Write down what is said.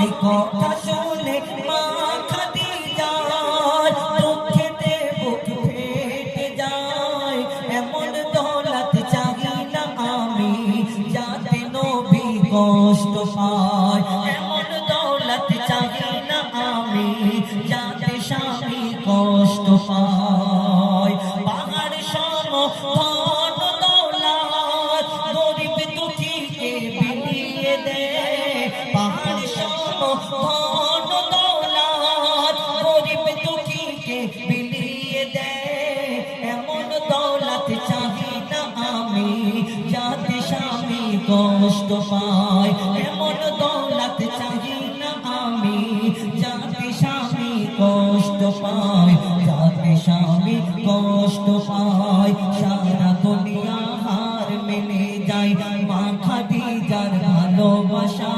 এই কথা শুনে মা খাদিজার দুঃখেতে বুক ফেটে যায়। এমন দৌলত চাহি না আমি যাতে নবী কষ্ট পায়, এমন দৌলত চাহি না আমি যাতে স্বামী কষ্ট পায়। পাহাড় সম ধন দৌলত গরিব দুঃখীকে বিলিয়ে দে, পাহাড় সম ধন দৌলত গরিব দুঃখীকে বিলিয়ে দে। এমন দৌলত চাহি না আমি যাতে স্বামী কষ্ট পায়, এমন দৌলত চাহি না আমি যাতে স্বামী কষ্ট পায়, যাতে স্বামী কষ্ট পায়। সারা দুনিয়া হার মেনে যায় মা খাদিজার ভালোবাসা।